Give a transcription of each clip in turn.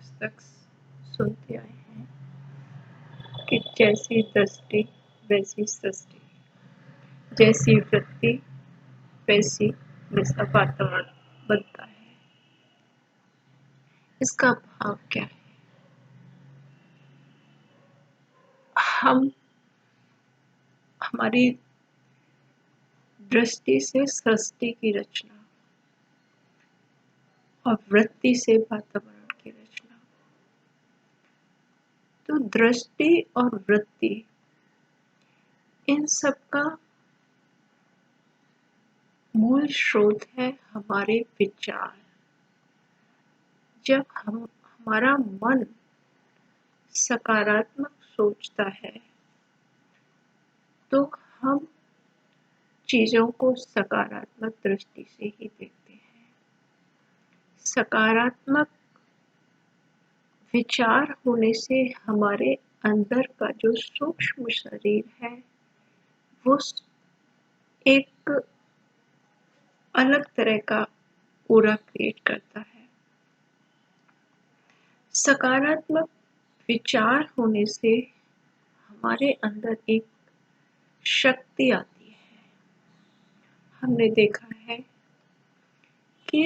आज तक सुनते आए हैं कि जैसी दृष्टि वैसी सृष्टि, जैसी वृत्ति वैसी वैसा वातावरण बनता है। इसका भाव क्या है? हम हमारी दृष्टि से सृष्टि की रचना और वृत्ति से वातावरण की रचना। तो दृष्टि और वृत्ति इन सब का मूल स्रोत है हमारे विचार। जब हमारा मन सकारात्मक सोचता है तो हम चीजों को सकारात्मक दृष्टि से ही देखते हैं। सकारात्मक विचार होने से हमारे अंदर का जो सूक्ष्म शरीर है वो एक अलग तरह का पूरा क्रिएट करता है। सकारात्मक विचार होने से हमारे अंदर एक शक्ति आती है। हमने देखा है कि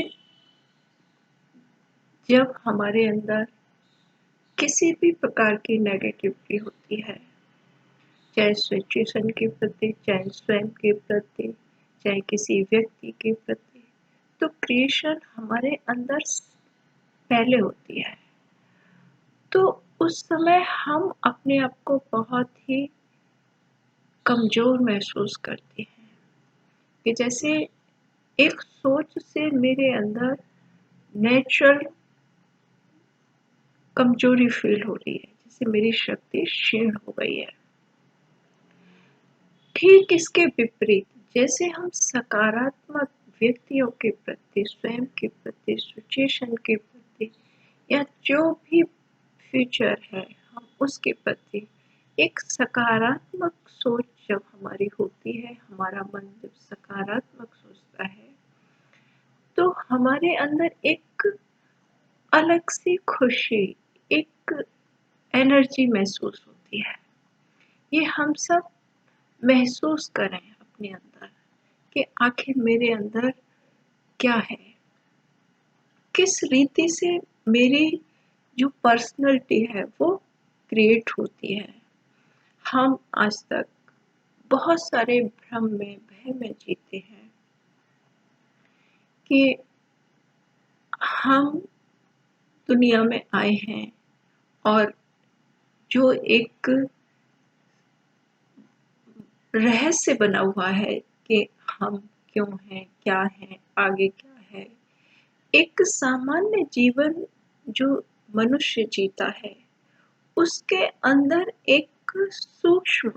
जब हमारे अंदर किसी भी प्रकार की नेगेटिविटी होती है, चाहे सिचुएशन के प्रति, चाहे स्वयं के प्रति, चाहे किसी व्यक्ति के प्रति, तो क्रिएशन हमारे अंदर पहले होती है। तो उस समय हम अपने आप को बहुत ही कमजोर महसूस करते हैं कि जैसे एक सोच से मेरे अंदर नेचुरल कमजोरी फील हो रही है, जैसे मेरी शक्ति क्षीण हो गई है। ठीक इसके विपरीत जैसे हम सकारात्मक व्यक्तियों के प्रति, स्वयं के प्रति, सिचुएशन के प्रति या जो भी फ्यूचर है हम उसके प्रति एक सकारात्मक सोच जब हमारी होती है, हमारा मन जब सकारात्मक सोचता है तो हमारे अंदर एक अलग सी खुशी, एक एनर्जी महसूस होती है। ये हम सब महसूस करें अपने अंदर कि आखिर मेरे अंदर क्या है, किस रीति से मेरी जो पर्सनैलिटी है वो क्रिएट होती है। हम आज तक बहुत सारे भ्रम में, भय में जीते हैं कि हम दुनिया में आए हैं और जो एक रहस्य बना हुआ है कि हम क्यों हैं, क्या हैं, आगे क्या है। एक सामान्य जीवन जो मनुष्य जीता है उसके अंदर एक सूक्ष्म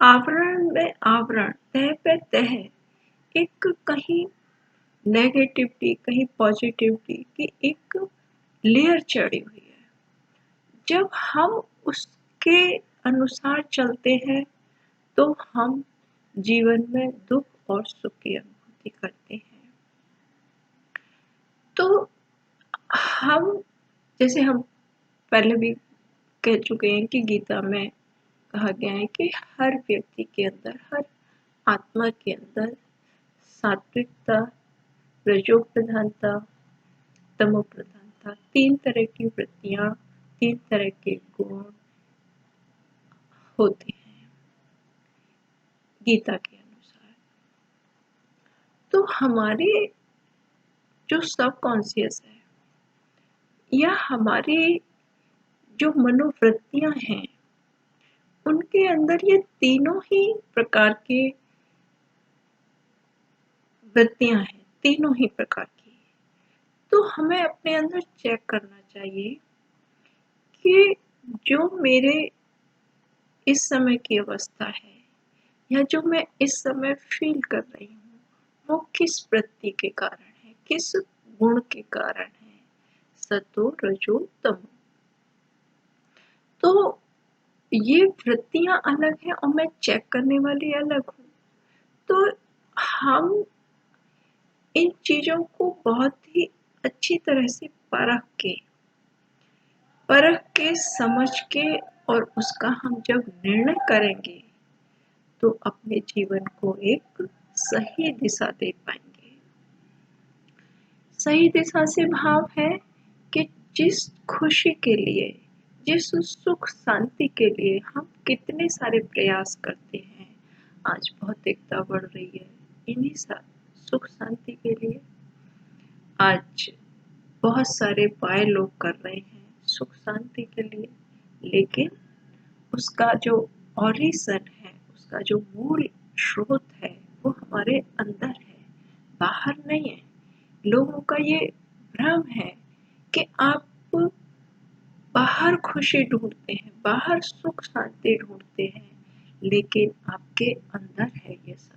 आवरण में आवरण, तह पे तह एक कहीं नेगेटिविटी, कहीं पॉजिटिविटी की एक लेयर चढ़ी हुई है। जब हम उसके अनुसार चलते हैं तो हम जीवन में दुख और सुख की अनुभूति करते हैं। तो हम जैसे हम पहले भी कह चुके हैं कि गीता में कहा गया है कि हर व्यक्ति के अंदर, हर आत्मा के अंदर सात्विकता, रजो प्रधानता, तमो प्रधानता, 3 तरह की वृत्तियां, 3 तरह के गुण होते हैं गीता के अनुसार। तो हमारे जो सबकॉन्शियस है या हमारी जो मनोवृत्तियां हैं उनके अंदर ये तीनों ही प्रकार के वृत्तियां हैं, तीनों ही प्रकार की। तो हमें अपने अंदर चेक करना चाहिए कि जो मेरे इस समय की अवस्था है या जो मैं इस समय फील कर रही हूँ वो किस वृत्ति के कारण है, किस गुण के कारण है, सतो रजो तमो। तो ये वृत्तियां अलग हैं और मैं चेक करने वाली अलग हूँ। तो हम इन चीजों को बहुत ही अच्छी तरह से परख परख के, समझ के और उसका हम जब निर्णय करेंगे तो अपने जीवन को एक सही दिशा दे पाएंगे। सही दिशा से भाव है कि जिस खुशी के लिए, जिस सुख शांति के लिए हम कितने सारे प्रयास करते हैं, आज भौतिकता बढ़ रही है इन्हीं सुख शांति के लिए। आज बहुत सारे उपाय लोग कर रहे हैं सुख शांति के लिए, लेकिन उसका जो ऑरिजिन है, उसका जो मूल स्रोत है, वो हमारे अंदर है, बाहर नहीं है। लोगों का ये भ्रम है कि आप बाहर खुशी ढूंढते हैं, बाहर सुख शांति ढूंढते हैं, लेकिन आपके अंदर है ये सब।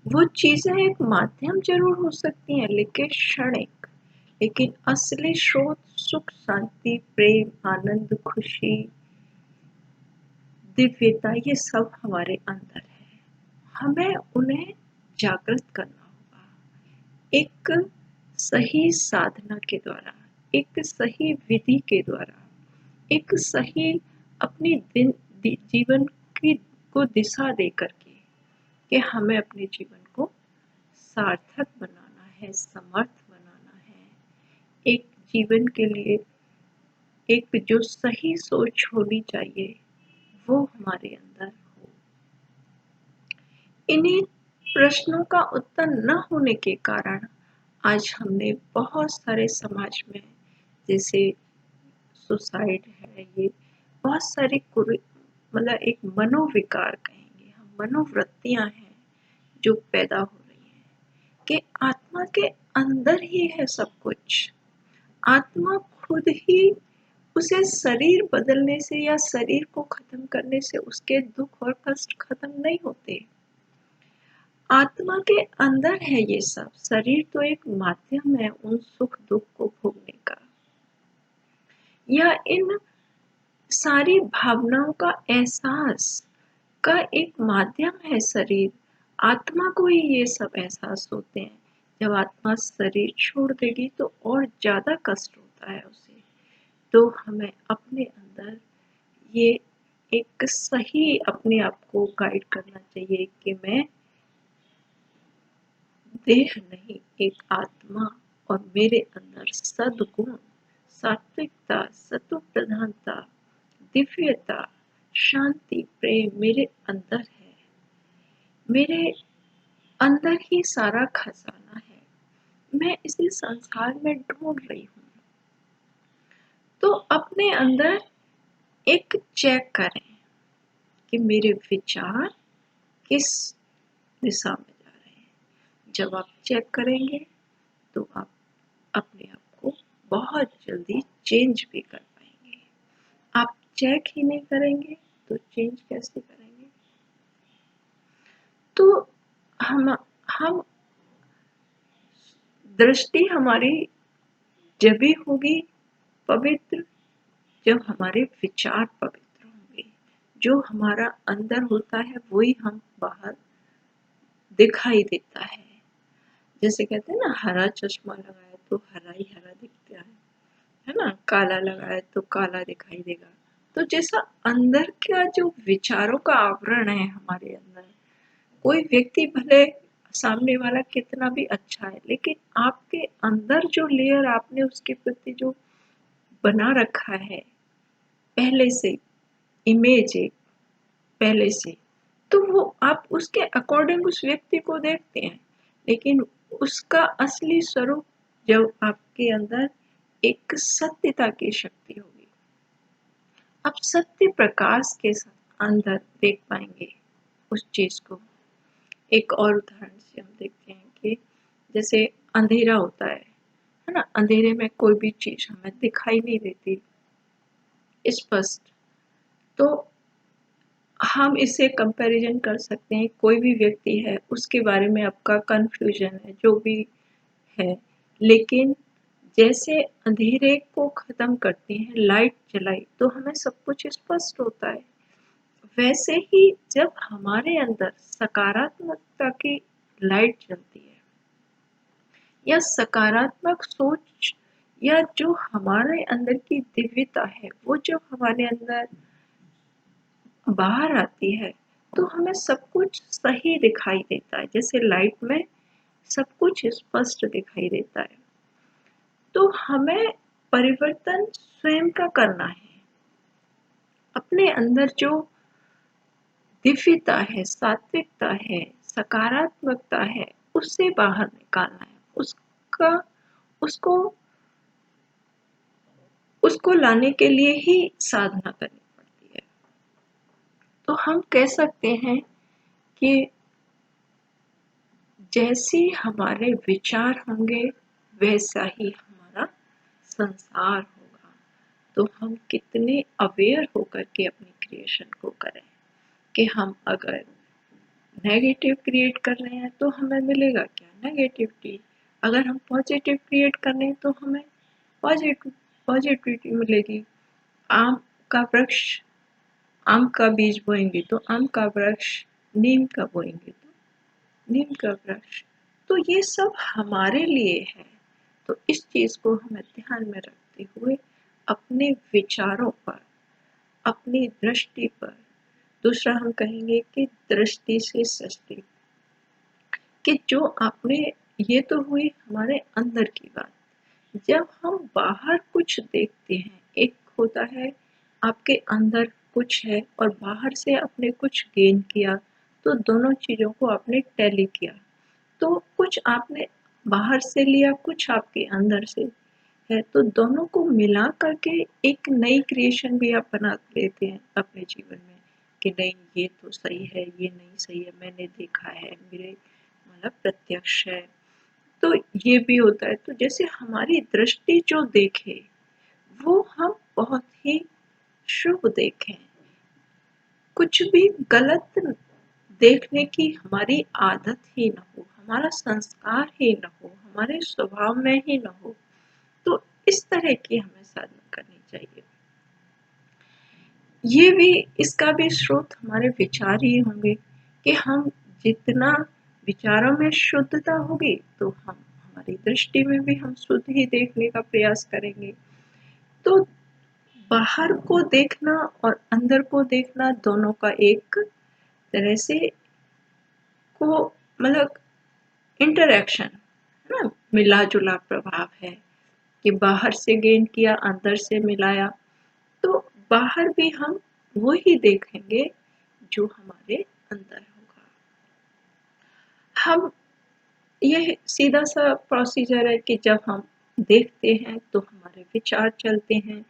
वो चीजें एक माध्यम जरूर हो सकती हैं, लेकिन क्षणिक, लेकिन असली स्रोत सुख शांति, प्रेम, आनंद, खुशी, दिव्यता, ये सब हमारे अंदर है। हमें उन्हें जागृत करना होगा एक सही साधना के द्वारा, एक सही विधि के द्वारा, एक सही अपनी जीवन की को दिशा दे करके कि हमें अपने जीवन को सार्थक बनाना है, समर्थ बनाना है। एक जीवन के लिए एक जो सही सोच होनी चाहिए वो हमारे अंदर हो। इन्हीं प्रश्नों का उत्तर न होने के कारण आज हमने बहुत सारे समाज में, जैसे सुसाइड है, ये बहुत सारी मतलब एक मनोविकार कहेंगे हम, मनोवृत्तियां हैं जो पैदा हो रही हैं कि आत्मा के अंदर ही है सब कुछ। आत्मा खुद ही, उसे शरीर बदलने से या शरीर को खत्म करने से उसके दुख और कष्ट खत्म नहीं होते। आत्मा के अंदर है ये सब। शरीर तो एक माध्यम है उन सुख दुख को भोगने का, या इन सारी भावनाओं का एहसास का एक माध्यम है शरीर। आत्मा को ही ये सब एहसास होते हैं। जब आत्मा शरीर छोड़ देगी तो और ज्यादा कष्ट होता है उसे। तो हमें अपने अंदर ये एक सही अपने आप को गाइड करना चाहिए कि मैं देह नहीं, एक आत्मा, और मेरे अंदर सद्गुण, सात्विकता, सत्व प्रधानता, दिव्यता, शांति, प्रेम मेरे अंदर है। मेरे अंदर ही सारा खजाना है, मैं इसी संसार में ढूंढ रही हूँ। तो अपने अंदर एक चेक करें कि मेरे विचार किस दिशा में जा रहे हैं। जब आप चेक करेंगे तो आप अपने आप को बहुत जल्दी चेंज भी कर पाएंगे। आप चेक ही नहीं करेंगे तो चेंज कैसे करेंगे? तो हम दृष्टि हमारी जब भी होगी पवित्र जब हमारे विचार पवित्र होंगे। जो हमारा अंदर होता है वही हम बाहर दिखाई देता है। जैसे कहते हैं ना, हरा चश्मा लगाए तो हरा ही हरा दिखता है ना, काला लगाए तो काला दिखाई देगा। तो जैसा अंदर का जो विचारों का आवरण है हमारे अंदर, कोई व्यक्ति भले सामने वाला कितना भी अच्छा है, लेकिन आपके अंदर जो लेयर आपने उसके प्रति जो बना रखा है पहले से, इमेज एक पहले से, तो वो आप उसके अकॉर्डिंग उस व्यक्ति को देखते हैं। लेकिन उसका असली स्वरूप जब आपके अंदर एक सत्यता की शक्ति होगी, आप सत्य प्रकाश के अंदर देख पाएंगे उस चीज को। एक और उदाहरण से हम देखते हैं कि जैसे अंधेरा होता है ना, अंधेरे में कोई भी चीज हमें दिखाई नहीं देती स्पष्ट। तो हम इसे कंपैरिजन कर सकते हैं, कोई भी व्यक्ति है उसके बारे में आपका कंफ्यूजन है जो भी है, लेकिन जैसे अंधेरे को खत्म करते हैं लाइट जलाई तो हमें सब कुछ स्पष्ट होता है। वैसे ही जब हमारे अंदर सकारात्मकता की लाइट जलती है या सकारात्मक सोच या जो हमारे अंदर की दिव्यता है वो जब हमारे अंदर बाहर आती है तो हमें सब कुछ सही दिखाई देता है, जैसे लाइट में सब कुछ स्पष्ट दिखाई देता है। तो हमें परिवर्तन स्वयं का करना है। अपने अंदर जो दिव्यता है, सात्विकता है, सकारात्मकता है, उससे बाहर निकालना है। उसका उसको उसको लाने के लिए ही साधना करनी पड़ती है। तो हम कह सकते हैं कि जैसे हमारे विचार होंगे वैसा ही हमारा संसार होगा। तो हम कितने अवेयर होकर के अपनी क्रिएशन को करें कि हम अगर नेगेटिव क्रिएट कर रहे हैं तो हमें मिलेगा क्या? नेगेटिविटी। अगर हम पॉजिटिव क्रिएट कर रहे हैं तो हमें पॉजिटिविटी मिलेगी। आम का वृक्ष आम का बीज बोएंगे तो आम का वृक्ष, नीम का बोएंगे तो नीम का वृक्ष। तो ये सब हमारे लिए है। तो इस चीज को हमें ध्यान में रखते हुए अपने विचारों पर, अपनी दृष्टि पर, दूसरा हम कहेंगे कि दृष्टि से सृष्टि, कि जो आपने, ये तो हुई हमारे अंदर की बात। जब हम बाहर कुछ देखते हैं, एक होता है आपके अंदर कुछ है और बाहर से आपने कुछ गेन किया, तो दोनों चीजों को आपने टैली किया। तो कुछ आपने बाहर से लिया, कुछ आपके अंदर से है, तो दोनों को मिला करके एक नई क्रिएशन भी आप बना लेते हैं अपने जीवन में कि नहीं ये तो सही है, ये नहीं सही है, मैंने देखा है, मेरे मतलब प्रत्यक्ष है। तो ये भी होता है। तो जैसे हमारी दृष्टि जो देखे वो हम बहुत ही शुभ देखें, कुछ भी गलत देखने की हमारी आदत ही न हो, हमारा संस्कार ही न हो, हमारे स्वभाव में ही न हो। तो इस तरह की हमें साधना करनी चाहिए। ये भी, इसका भी स्रोत हमारे विचार ही होंगे कि हम जितना विचारों में शुद्धता होगी तो हम हमारी दृष्टि में भी हम शुद्ध ही देखने का प्रयास करेंगे। तो बाहर को देखना और अंदर को देखना दोनों का एक तरह से को मतलब इंटरेक्शन है ना, मिला जुला प्रभाव है कि बाहर से गेन किया, अंदर से मिलाया। तो बाहर भी हम वो ही देखेंगे जो हमारे अंदर होगा। हम, ये सीधा सा प्रोसीजर है कि जब हम देखते हैं तो हमारे विचार चलते हैं,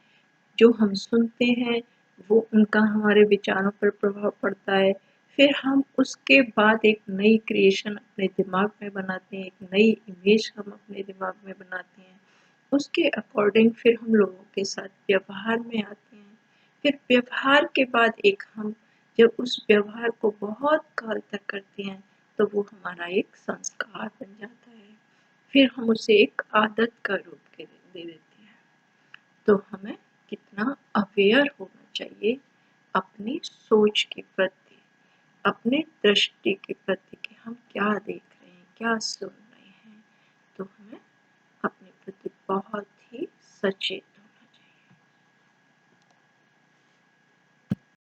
जो हम सुनते हैं वो उनका हमारे विचारों पर प्रभाव पड़ता है। फिर हम उसके बाद एक नई क्रिएशन अपने दिमाग में बनाते हैं, एक नई इमेज हम अपने दिमाग में बनाते हैं। उसके अकॉर्डिंग फिर हम लोगों के साथ व्यवहार में आते हैं। फिर व्यवहार के बाद एक हम जब उस व्यवहार को बहुत काल तक करते हैं तो वो हमारा एक संस्कार बन जाता है। फिर हम उसे एक आदत का रूप दे देते हैं। तो हमें कितना अवेयर होना चाहिए अपनी सोच के प्रति, अपने दृष्टि के प्रति कि हम क्या देख रहे हैं, क्या सुन रहे हैं। तो हमें अपने प्रति बहुत ही सचेत